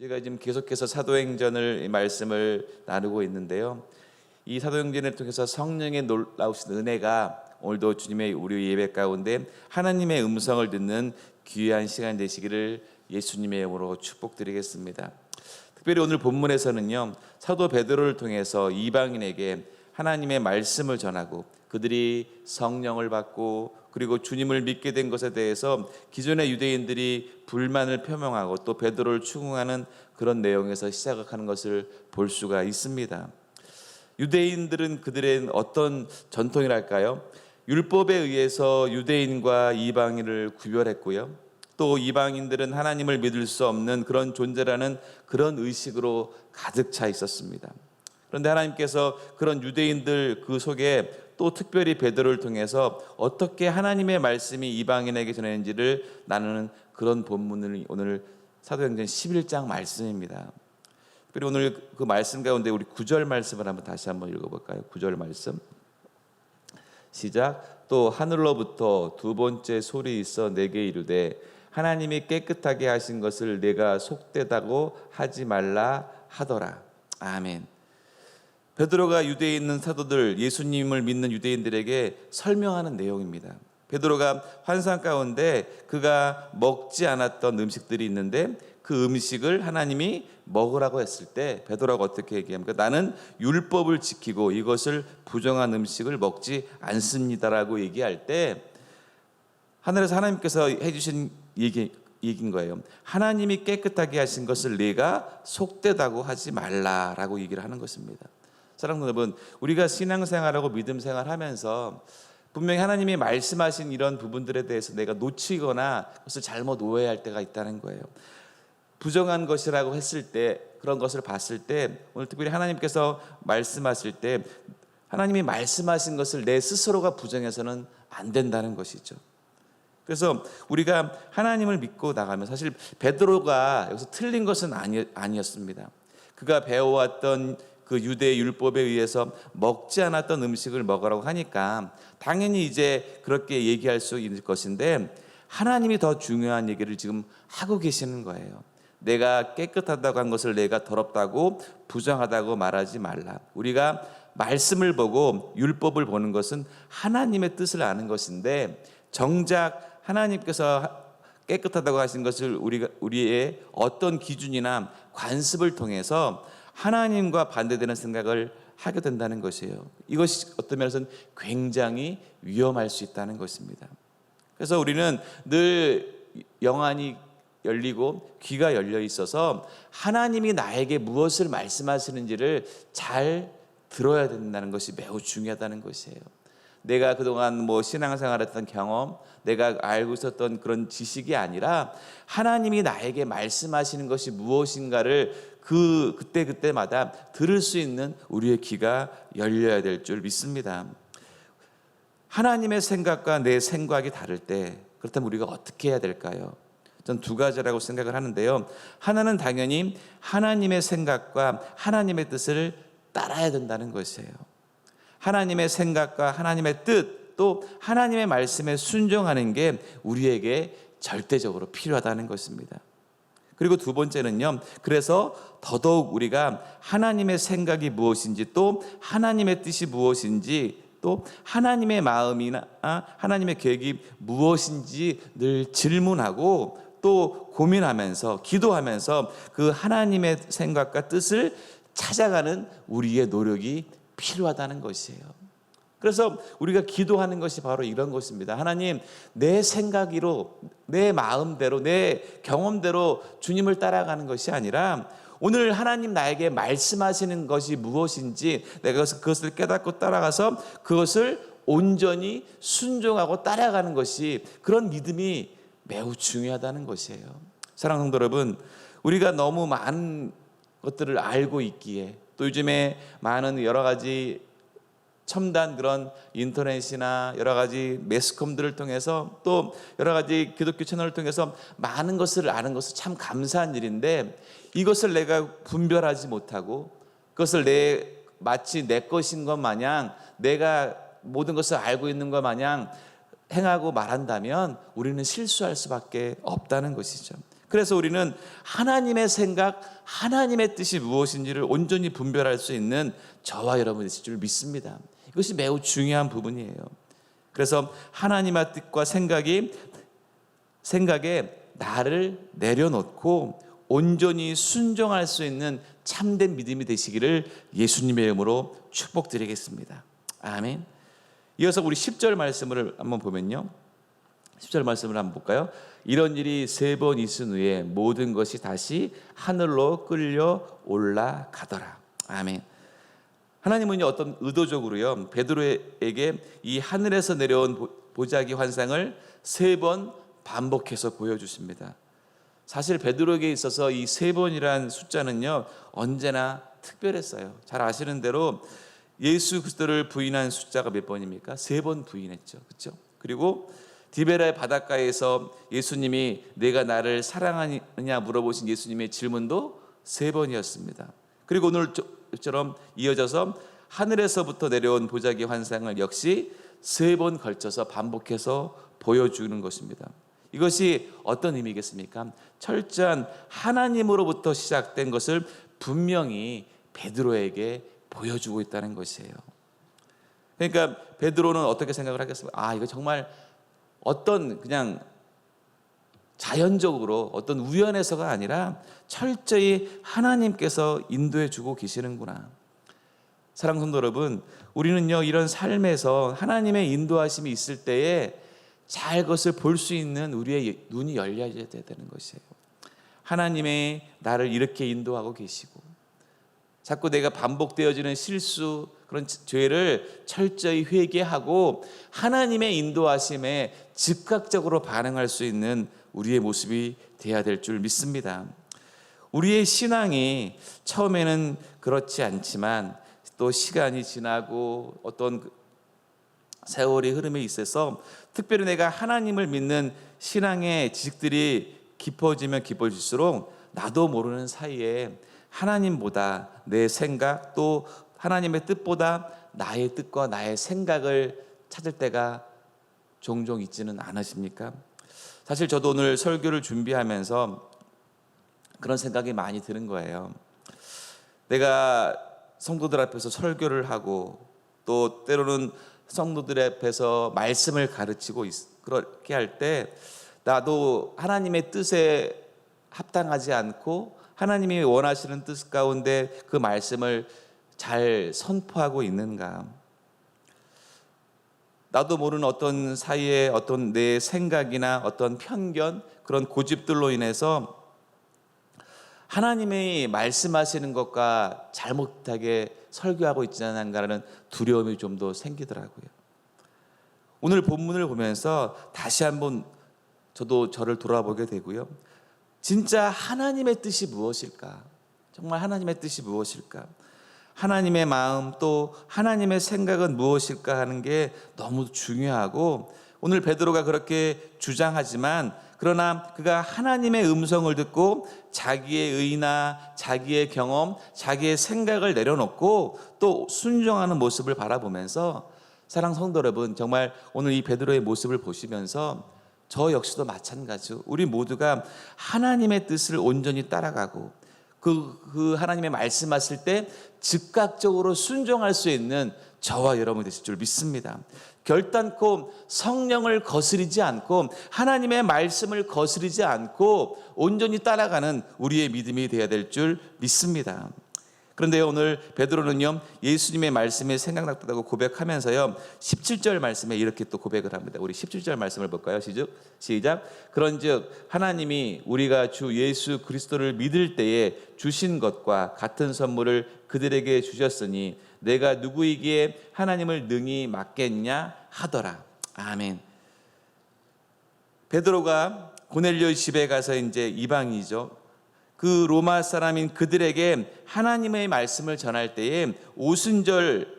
제가 지금 계속해서 사도행전을 말씀을 나누고 있는데요. 이 사도행전을 통해서 성령의 놀라우신 은혜가 오늘도 주님의 우리 예배 가운데 하나님의 음성을 듣는 귀한 시간 되시기를 예수님의 이름으로 축복드리겠습니다. 특별히 오늘 본문에서는요, 사도 베드로를 통해서 이방인에게 하나님의 말씀을 전하고 그들이 성령을 받고 그리고 주님을 믿게 된 것에 대해서 기존의 유대인들이 불만을 표명하고 또 베드로를 추궁하는 그런 내용에서 시작하는 것을 볼 수가 있습니다. 유대인들은 그들의 어떤 전통이랄까요? 율법에 의해서 유대인과 이방인을 구별했고요. 또 이방인들은 하나님을 믿을 수 없는 그런 존재라는 그런 의식으로 가득 차 있었습니다. 그런데 하나님께서 그런 유대인들 그 속에 또 특별히 베드로를 통해서 어떻게 하나님의 말씀이 이방인에게 전했는지를 나누는 그런 본문을 오늘 사도행전 11장 말씀입니다. 특별히 오늘 그 말씀 가운데 우리 9절 말씀을 다시 한번 읽어볼까요? 9절 말씀 시작. 또 하늘로부터 두 번째 소리 있어 내게 이르되 하나님이 깨끗하게 하신 것을 내가 속되다고 하지 말라 하더라. 아멘. 베드로가 유대에 있는 사도들, 예수님을 믿는 유대인들에게 설명하는 내용입니다. 베드로가 환상 가운데 그가 먹지 않았던 음식들이 있는데 그 음식을 하나님이 먹으라고 했을 때 베드로가 어떻게 얘기합니까? 나는 율법을 지키고 이것을 부정한 음식을 먹지 않습니다라고 얘기할 때 하늘에서 하나님께서 해주신 얘기인 거예요. 하나님이 깨끗하게 하신 것을 네가 속되다고 하지 말라라고 얘기를 하는 것입니다. 사랑하는 여러분, 우리가 신앙생활하고 믿음생활하면서 분명히 하나님이 말씀하신 이런 부분들에 대해서 내가 놓치거나 그것을 잘못 오해할 때가 있다는 거예요. 부정한 것이라고 했을 때, 그런 것을 봤을 때 오늘 특별히 하나님께서 말씀하실 때 하나님이 말씀하신 것을 내 스스로가 부정해서는 안 된다는 것이죠. 그래서 우리가 하나님을 믿고 나가면 사실 베드로가 여기서 틀린 것은 아니었습니다. 그가 배워왔던 그 유대 율법에 의해서 먹지 않았던 음식을 먹으라고 하니까 당연히 이제 그렇게 얘기할 수 있을 것인데 하나님이 더 중요한 얘기를 지금 하고 계시는 거예요. 내가 깨끗하다고 한 것을 내가 더럽다고 부정하다고 말하지 말라. 우리가 말씀을 보고 율법을 보는 것은 하나님의 뜻을 아는 것인데 정작 하나님께서 깨끗하다고 하신 것을 우리의 어떤 기준이나 관습을 통해서 하나님과 반대되는 생각을 하게 된다는 것이에요. 이것이 어떤 면에서는 굉장히 위험할 수 있다는 것입니다. 그래서 우리는 늘 영안이 열리고 귀가 열려 있어서 하나님이 나에게 무엇을 말씀하시는지를 잘 들어야 된다는 것이 매우 중요하다는 것이에요. 내가 그동안 신앙생활했던 경험, 내가 알고 있었던 그런 지식이 아니라 하나님이 나에게 말씀하시는 것이 무엇인가를 그때마다 들을 수 있는 우리의 귀가 열려야 될 줄 믿습니다. 하나님의 생각과 내 생각이 다를 때 그렇다면 우리가 어떻게 해야 될까요? 전 두 가지라고 생각을 하는데요. 하나는 당연히 하나님의 생각과 하나님의 뜻을 따라야 된다는 것이에요. 하나님의 생각과 하나님의 뜻, 또 하나님의 말씀에 순종하는 게 우리에게 절대적으로 필요하다는 것입니다. 그리고 두 번째는요, 그래서 더더욱 우리가 하나님의 생각이 무엇인지 또 하나님의 뜻이 무엇인지 또 하나님의 마음이나 하나님의 계획이 무엇인지 늘 질문하고 또 고민하면서 기도하면서 그 하나님의 생각과 뜻을 찾아가는 우리의 노력이 필요하다는 것이에요. 그래서 우리가 기도하는 것이 바로 이런 것입니다. 하나님, 내 생각으로, 내 마음대로, 내 경험대로 주님을 따라가는 것이 아니라 오늘 하나님 나에게 말씀하시는 것이 무엇인지 내가 그것을 깨닫고 따라가서 그것을 온전히 순종하고 따라가는 것이, 그런 믿음이 매우 중요하다는 것이에요. 사랑하는 성도 여러분, 우리가 너무 많은 것들을 알고 있기에 또 요즘에 많은 여러 가지 첨단 그런 인터넷이나 여러 가지 매스컴들을 통해서 또 여러 가지 기독교 채널을 통해서 많은 것을 아는 것은 참 감사한 일인데 이것을 내가 분별하지 못하고 그것을 마치 내 것인 것 마냥 내가 모든 것을 알고 있는 것 마냥 행하고 말한다면 우리는 실수할 수밖에 없다는 것이죠. 그래서 우리는 하나님의 생각, 하나님의 뜻이 무엇인지를 온전히 분별할 수 있는 저와 여러분이 있을 줄 믿습니다. 이것이 매우 중요한 부분이에요. 그래서 하나님의 뜻과 생각에 나를 내려놓고 온전히 순종할 수 있는 참된 믿음이 되시기를 예수님의 이름으로 축복드리겠습니다. 아멘. 이어서 우리 10절 말씀을 한번 보면요, 10절 말씀을 한번 볼까요? 이런 일이 3번 있은 후에 모든 것이 다시 하늘로 끌려 올라가더라. 아멘. 하나님은 어떤 의도적으로요, 베드로에게 이 하늘에서 내려온 보자기 환상을 3번 반복해서 보여주십니다. 사실 베드로에게 있어서 이 3번이란 숫자는요, 언제나 특별했어요. 잘 아시는 대로 예수 그리스도를 부인한 숫자가 몇 번입니까? 3번 부인했죠. 그렇죠? 그리고 디베라의 바닷가에서 예수님이 내가 나를 사랑하느냐 물어보신 예수님의 질문도 3번이었습니다. 그리고 오늘처럼 이어져서 하늘에서부터 내려온 보자기 환상을 역시 3번 걸쳐서 반복해서 보여주는 것입니다. 이것이 어떤 의미겠습니까? 철저한 하나님으로부터 시작된 것을 분명히 베드로에게 보여주고 있다는 것이에요. 그러니까 베드로는 어떻게 생각을 하겠습니까? 이거 정말 어떤 그냥 자연적으로 어떤 우연에서가 아니라 철저히 하나님께서 인도해 주고 계시는구나. 사랑하는 성도 여러분, 우리는요, 이런 삶에서 하나님의 인도하심이 있을 때에 잘 그것을 볼 수 있는 우리의 눈이 열려야 되는 것이에요. 하나님의 나를 이렇게 인도하고 계시고, 자꾸 내가 반복되어지는 실수, 그런 죄를 철저히 회개하고 하나님의 인도하심에 즉각적으로 반응할 수 있는 우리의 모습이 되어야 될 줄 믿습니다. 우리의 신앙이 처음에는 그렇지 않지만 또 시간이 지나고 어떤 세월의 흐름에 있어서 특별히 내가 하나님을 믿는 신앙의 지식들이 깊어지면 깊어질수록 나도 모르는 사이에 하나님보다 내 생각, 또 하나님의 뜻보다 나의 뜻과 나의 생각을 찾을 때가 종종 있지는 않으십니까? 사실 저도 오늘 설교를 준비하면서 그런 생각이 많이 드는 거예요. 내가 성도들 앞에서 설교를 하고 또 때로는 성도들 앞에서 말씀을 가르치고 그렇게 할 때 나도 하나님의 뜻에 합당하지 않고 하나님이 원하시는 뜻 가운데 그 말씀을 잘 선포하고 있는가? 나도 모르는 어떤 사이에 어떤 내 생각이나 어떤 편견, 그런 고집들로 인해서 하나님이 말씀하시는 것과 잘못하게 설교하고 있지 않은가라는 두려움이 좀 더 생기더라고요. 오늘 본문을 보면서 다시 한번 저도 저를 돌아보게 되고요. 진짜 하나님의 뜻이 무엇일까? 정말 하나님의 뜻이 무엇일까? 하나님의 마음 또 하나님의 생각은 무엇일까 하는 게 너무 중요하고, 오늘 베드로가 그렇게 주장하지만 그러나 그가 하나님의 음성을 듣고 자기의 의나 자기의 경험, 자기의 생각을 내려놓고 또 순종하는 모습을 바라보면서, 사랑하는 성도 여러분, 정말 오늘 이 베드로의 모습을 보시면서 저 역시도 마찬가지로 우리 모두가 하나님의 뜻을 온전히 따라가고 그 하나님의 말씀하실 때 즉각적으로 순종할 수 있는 저와 여러분이 되실 줄 믿습니다. 결단코 성령을 거스리지 않고 하나님의 말씀을 거스리지 않고 온전히 따라가는 우리의 믿음이 되어야 될 줄 믿습니다. 그런데 오늘 베드로는요, 예수님의 말씀이 생각났다고 고백하면서요 17절 말씀에 이렇게 또 고백을 합니다. 우리 17절 말씀을 볼까요? 시작. 그런즉 하나님이 우리가 주 예수 그리스도를 믿을 때에 주신 것과 같은 선물을 그들에게 주셨으니 내가 누구이기에 하나님을 능히 맡겠냐 하더라. 아멘. 베드로가 고넬료 집에 가서 이제 이방이죠. 그 로마 사람인 그들에게 하나님의 말씀을 전할 때에 오순절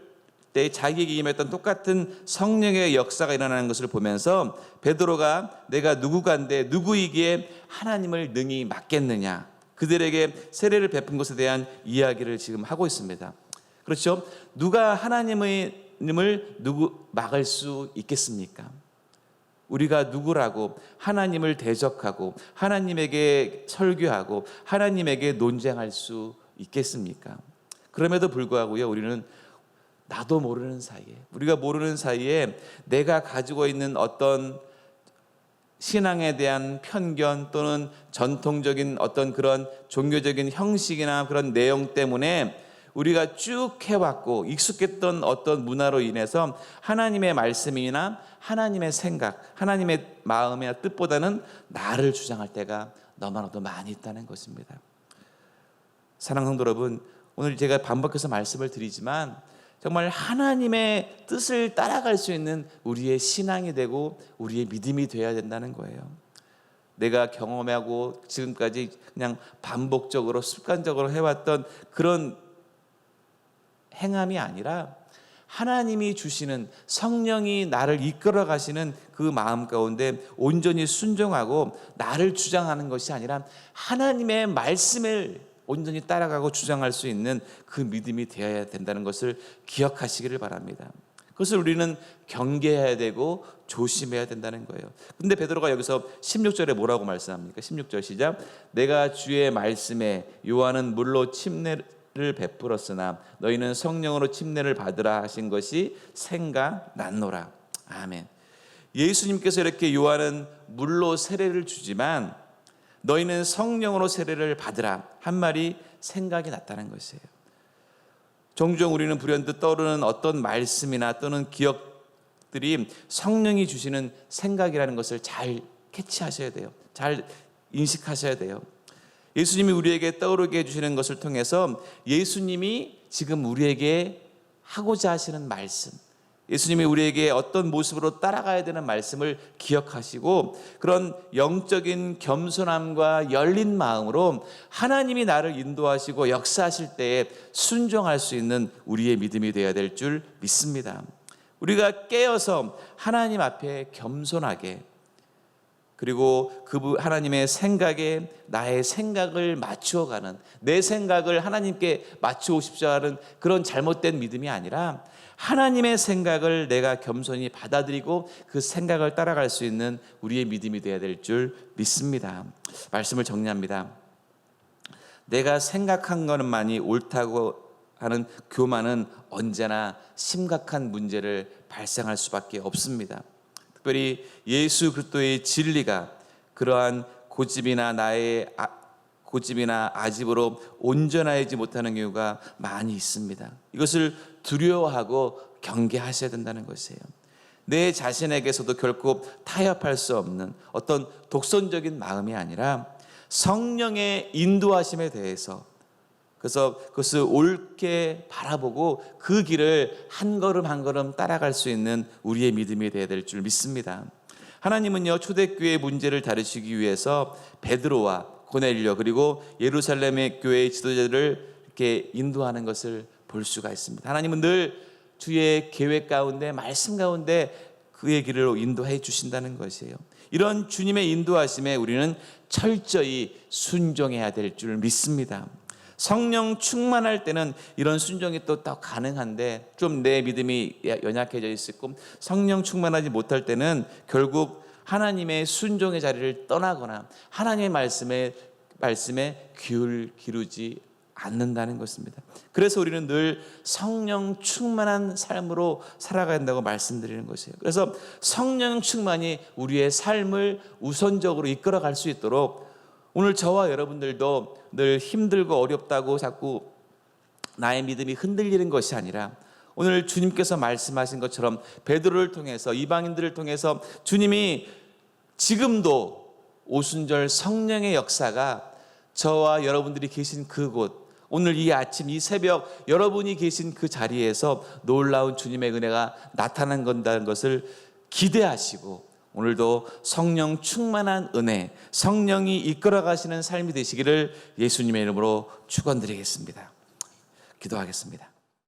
때 자기에게 임했던 똑같은 성령의 역사가 일어나는 것을 보면서 베드로가 내가 누구간데 누구이기에 하나님을 능히 맡겠느냐, 그들에게 세례를 베푼 것에 대한 이야기를 지금 하고 있습니다. 그렇죠? 누가 하나님을 누구 막을 수 있겠습니까? 우리가 누구라고 하나님을 대적하고 하나님에게 설교하고 하나님에게 논쟁할 수 있겠습니까? 그럼에도 불구하고요, 우리는 나도 모르는 사이에, 우리가 모르는 사이에 내가 가지고 있는 어떤 신앙에 대한 편견 또는 전통적인 어떤 그런 종교적인 형식이나 그런 내용 때문에 우리가 쭉 해왔고 익숙했던 어떤 문화로 인해서 하나님의 말씀이나 하나님의 생각, 하나님의 마음이나 뜻보다는 나를 주장할 때가 너무나도 많이 있다는 것입니다. 사랑하는 성도 여러분, 오늘 제가 반복해서 말씀을 드리지만 정말 하나님의 뜻을 따라갈 수 있는 우리의 신앙이 되고 우리의 믿음이 되어야 된다는 거예요. 내가 경험하고 지금까지 그냥 반복적으로 습관적으로 해왔던 그런 행함이 아니라 하나님이 주시는 성령이 나를 이끌어 가시는 그 마음 가운데 온전히 순종하고 나를 주장하는 것이 아니라 하나님의 말씀을 온전히 따라가고 주장할 수 있는 그 믿음이 되어야 된다는 것을 기억하시기를 바랍니다. 그것을 우리는 경계해야 되고 조심해야 된다는 거예요. 근데 베드로가 여기서 16절에 뭐라고 말씀합니까? 16절 시작. 내가 주의 말씀에 요한은 물로 침례를 베풀었으나 너희는 성령으로 침례를 받으라 하신 것이 생각났노라. 아멘. 예수님께서 이렇게 요한은 물로 세례를 주지만 너희는 성령으로 세례를 받으라 한 말이 생각이 났다는 것이에요. 종종 우리는 불현듯 떠오르는 어떤 말씀이나 또는 기억들이 성령이 주시는 생각이라는 것을 잘 캐치하셔야 돼요. 잘 인식하셔야 돼요. 예수님이 우리에게 떠오르게 해주시는 것을 통해서 예수님이 지금 우리에게 하고자 하시는 말씀, 예수님이 우리에게 어떤 모습으로 따라가야 되는 말씀을 기억하시고 그런 영적인 겸손함과 열린 마음으로 하나님이 나를 인도하시고 역사하실 때에 순종할 수 있는 우리의 믿음이 되어야 될 줄 믿습니다. 우리가 깨어서 하나님 앞에 겸손하게, 그리고 그 하나님의 생각에 나의 생각을 맞추어가는, 내 생각을 하나님께 맞추고 싶지 않은 그런 잘못된 믿음이 아니라 하나님의 생각을 내가 겸손히 받아들이고 그 생각을 따라갈 수 있는 우리의 믿음이 되어야 될 줄 믿습니다. 말씀을 정리합니다. 내가 생각한 것만이 옳다고 하는 교만은 언제나 심각한 문제를 발생할 수밖에 없습니다. 특별히 예수 그리스도의 진리가 그러한 고집이나 나의 고집이나 아집으로 온전하지 못하는 경우가 많이 있습니다. 이것을 두려워하고 경계하셔야 된다는 것이에요. 내 자신에게서도 결코 타협할 수 없는 어떤 독선적인 마음이 아니라 성령의 인도하심에 대해서, 그래서 그것을 옳게 바라보고 그 길을 한 걸음 한 걸음 따라갈 수 있는 우리의 믿음이 되어야 될 줄 믿습니다. 하나님은요, 초대교회의 문제를 다루시기 위해서 베드로와 고넬료 그리고 예루살렘의 교회의 지도자들을 이렇게 인도하는 것을 볼 수가 있습니다. 하나님은 늘 주의 계획 가운데, 말씀 가운데 그의 길을 인도해 주신다는 것이에요. 이런 주님의 인도하심에 우리는 철저히 순종해야 될 줄 믿습니다. 성령 충만할 때는 이런 순종이 또 가능한데 좀 내 믿음이 연약해져 있고 성령 충만하지 못할 때는 결국 하나님의 순종의 자리를 떠나거나 하나님의 말씀에 귀를 기르지 않는다는 것입니다. 그래서 우리는 늘 성령 충만한 삶으로 살아가야 한다고 말씀드리는 것이에요. 그래서 성령 충만이 우리의 삶을 우선적으로 이끌어갈 수 있도록 오늘 저와 여러분들도 늘 힘들고 어렵다고 자꾸 나의 믿음이 흔들리는 것이 아니라 오늘 주님께서 말씀하신 것처럼 베드로를 통해서, 이방인들을 통해서 주님이 지금도 오순절 성령의 역사가 저와 여러분들이 계신 그곳, 오늘 이 아침 이 새벽 여러분이 계신 그 자리에서 놀라운 주님의 은혜가 나타난 건다는 것을 기대하시고 오늘도 성령 충만한 은혜, 성령이 이끌어 가시는 삶이 되시기를 예수님의 이름으로 축원드리겠습니다. 기도하겠습니다.